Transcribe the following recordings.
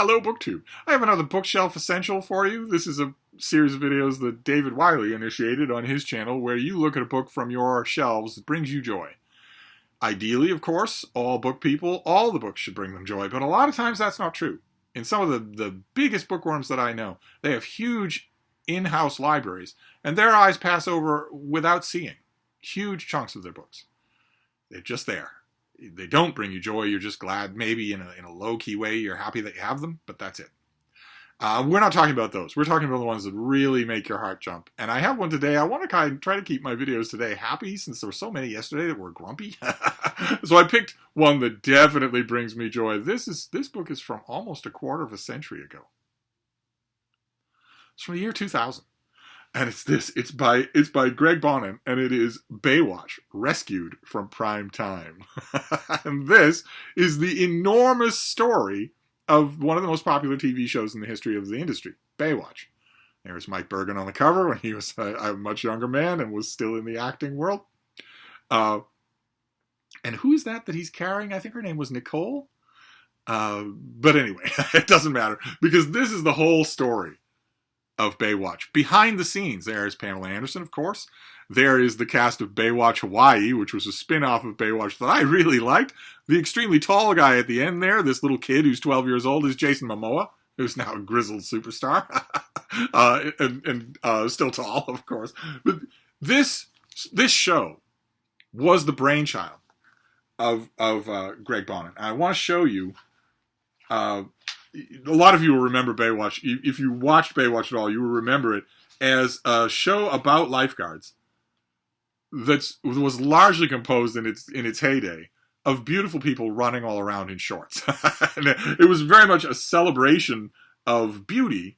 Hello, BookTube. I have another bookshelf essential for you. This is a series of videos that David Wiley initiated on his channel where you look at a book from your shelves that brings you joy. Ideally, of course, all book people, all the books should bring them joy, but a lot of times that's not true. In some of the biggest bookworms that I know, they have huge in-house libraries, and their eyes pass over without seeing huge chunks of their books. They're just there. They don't bring you joy. You're just glad, maybe in a low-key way, you're happy that you have them, but that's it. We're not talking about those. We're talking about the ones that really make your heart jump. And I have one today. I want to try to keep my videos today happy since there were so many yesterday that were grumpy. So I picked one that definitely brings me joy. This book is from almost a quarter of a century ago. It's from the year 2000. And it's by Greg Bonin, and it is Baywatch, Rescued from Prime Time. And this is the enormous story of one of the most popular TV shows in the history of the industry, Baywatch. There's Mike Bergen on the cover when he was a much younger man and was still in the acting world. And who is that he's carrying? I think her name was Nicole. But anyway, it doesn't matter, because this is the whole story of Baywatch. Behind the scenes, there is Pamela Anderson, of course. There is the cast of Baywatch Hawaii, which was a spin-off of Baywatch that I really liked. The extremely tall guy at the end there, this little kid who's 12 years old, is Jason Momoa, who's now a grizzled superstar. and still tall, of course. But this show was the brainchild of Greg Bonin. I want to show you a lot of you will remember Baywatch. If you watched Baywatch at all, you will remember it as a show about lifeguards that was largely composed in its heyday of beautiful people running all around in shorts. And it was very much a celebration of beauty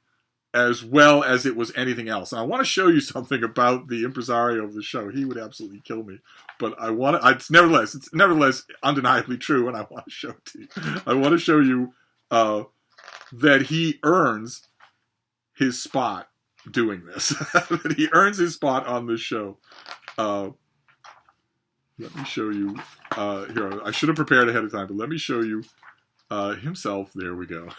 as well as it was anything else. And I want to show you something about the impresario of the show. He would absolutely kill me, but it's nevertheless undeniably true, and I want to show it to you. I want to show you that he earns his spot doing this. That he earns his spot on this show. Let me show you. Here, I should have prepared ahead of time, but let me show you himself. There we go.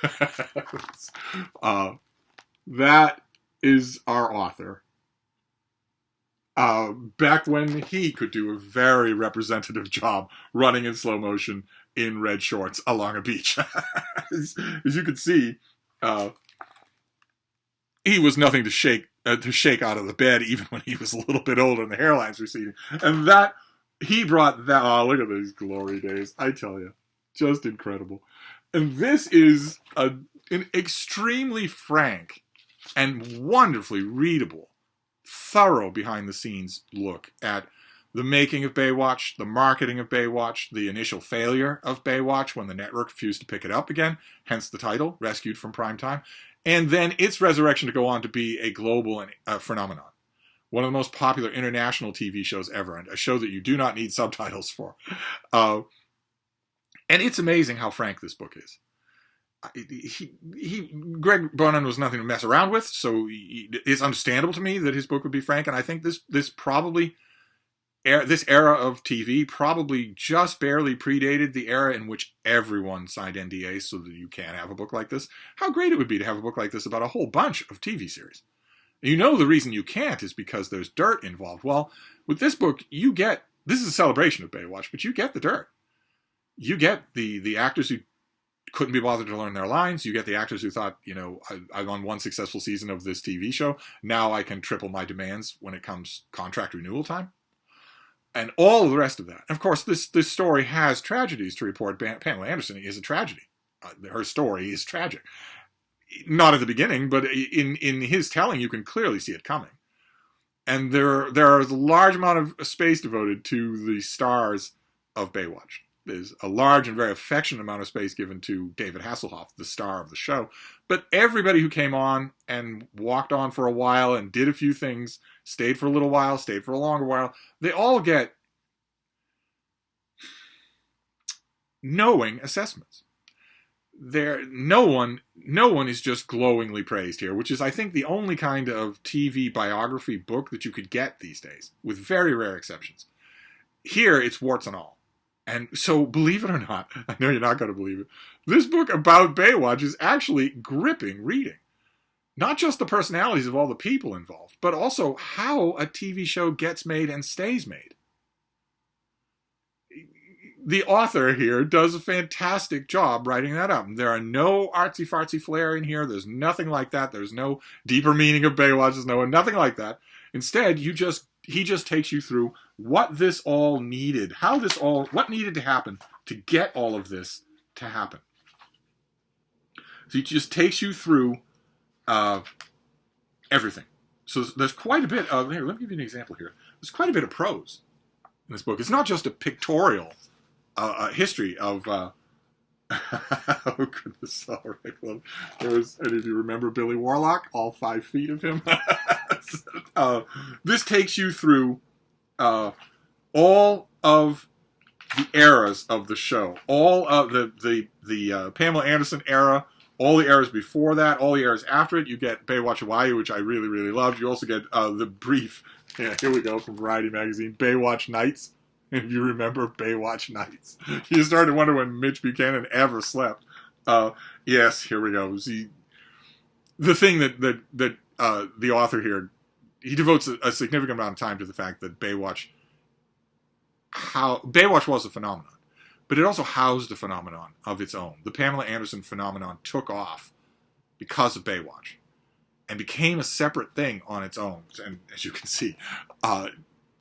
That is our author. Back when he could do a very representative job running in slow motion in red shorts along a beach. As you can see, he was nothing to shake out of the bed, even when he was a little bit older and the hairline's receding. And he brought that. Oh, look at these glory days! I tell you, just incredible. And this is an extremely frank and wonderfully readable, thorough behind-the-scenes look at the making of Baywatch, the marketing of Baywatch, the initial failure of Baywatch when the network refused to pick it up again, hence the title, Rescued from Prime Time, and then its resurrection to go on to be a global phenomenon. One of the most popular international TV shows ever, and a show that you do not need subtitles for. And it's amazing how frank this book is. Greg Bonin was nothing to mess around with, so it's understandable to me that his book would be frank, and I think this era of TV probably just barely predated the era in which everyone signed NDAs so that you can't have a book like this. How great it would be to have a book like this about a whole bunch of TV series. You know the reason you can't is because there's dirt involved. Well, with this book, this is a celebration of Baywatch, but you get the dirt. You get the actors who couldn't be bothered to learn their lines. You get the actors who thought, I'm on one successful season of this TV show. Now I can triple my demands when it comes contract renewal time. And all of the rest of that. And of course, this story has tragedies to report. Pamela Anderson is a tragedy. Her story is tragic. Not at the beginning, but in his telling, you can clearly see it coming. And there is a large amount of space devoted to the stars of Baywatch. There's a large and very affectionate amount of space given to David Hasselhoff, the star of the show. But everybody who came on and walked on for a while and did a few things, stayed for a little while, stayed for a longer while, they all get knowing assessments. No one is just glowingly praised here, which is, I think, the only kind of TV biography book that you could get these days, with very rare exceptions. Here, it's warts and all. And so, believe it or not, I know you're not going to believe it, This book about Baywatch is actually gripping reading. Not just the personalities of all the people involved, but also how a TV show gets made and stays made. The author here does a fantastic job writing that up. There are no artsy-fartsy flair in here. There's nothing like that. There's no deeper meaning of Baywatch. There's nothing like that. Instead, he just takes you through what this all needed, what needed to happen to get all of this to happen. So he just takes you through everything. So there's quite a bit of, here, let me give you an example here. There's quite a bit of prose in this book. It's not just a pictorial history of, oh goodness, all right, well, any of you remember Billy Warlock, all 5 feet of him? This takes you through all of the eras of the show, all of the Pamela Anderson era, all the eras before that, all the eras after it. You get Baywatch Hawaii, which I really, really loved. You also get the brief, here we go, from Variety magazine, Baywatch Nights. If you remember Baywatch Nights. You started to wonder when Mitch Buchanan ever slept. Yes, here we go. See, the thing that the author here, he devotes a significant amount of time to the fact that Baywatch was a phenomenon, but it also housed a phenomenon of its own. The Pamela Anderson phenomenon took off because of Baywatch and became a separate thing on its own. And as you can see,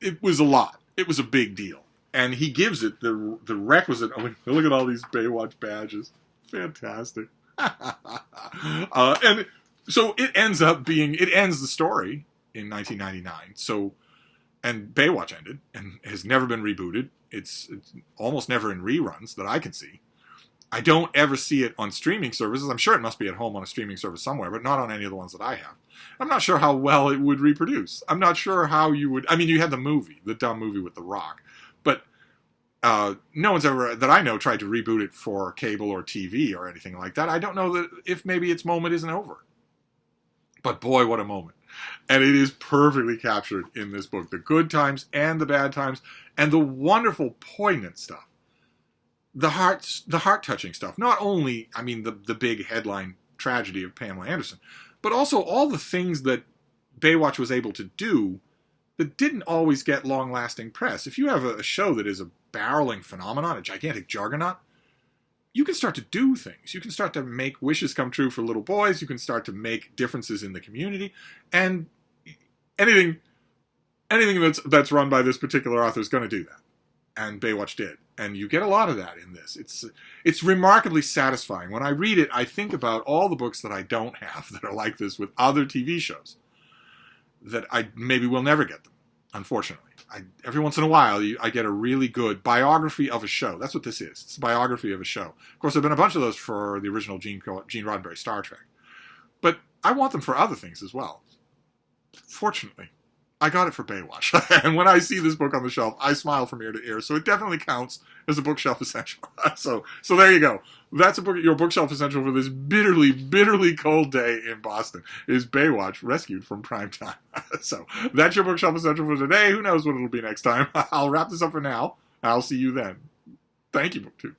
it was a lot. It was a big deal. And he gives it the requisite, look at all these Baywatch badges. Fantastic. And so it ends the story in 1999. So, and Baywatch ended and has never been rebooted. It's almost never in reruns that I can see. I don't ever see it on streaming services. I'm sure it must be at home on a streaming service somewhere, but not on any of the ones that I have. I'm not sure how well it would reproduce. I'm not sure how you would... I mean, you had the dumb movie with The Rock, but no one's ever, that I know, tried to reboot it for cable or TV or anything like that. I don't know that if maybe its moment isn't over. But boy, what a moment. And it is perfectly captured in this book. The good times and the bad times and the wonderful, poignant stuff. The heart-touching stuff. Not only, I mean, the big headline tragedy of Pamela Anderson, but also all the things that Baywatch was able to do that didn't always get long-lasting press. If you have a show that is a barreling phenomenon, a gigantic juggernaut, you can start to do things. You can start to make wishes come true for little boys. You can start to make differences in the community. And anything that's run by this particular author is going to do that. And Baywatch did. And you get a lot of that in this. It's remarkably satisfying. When I read it, I think about all the books that I don't have that are like this with other TV shows that I maybe will never get them, unfortunately. Every once in a while, I get a really good biography of a show. That's what this is. It's a biography of a show. Of course, there have been a bunch of those for the original Gene Roddenberry Star Trek. But I want them for other things as well. Fortunately, I got it for Baywatch. And when I see this book on the shelf, I smile from ear to ear. So it definitely counts as a bookshelf essential. So there you go. That's your bookshelf essential for this bitterly, bitterly cold day in Boston, is Baywatch rescued from prime time. So that's your bookshelf essential for today. Who knows what it'll be next time. I'll wrap this up for now. I'll see you then. Thank you, BookTube.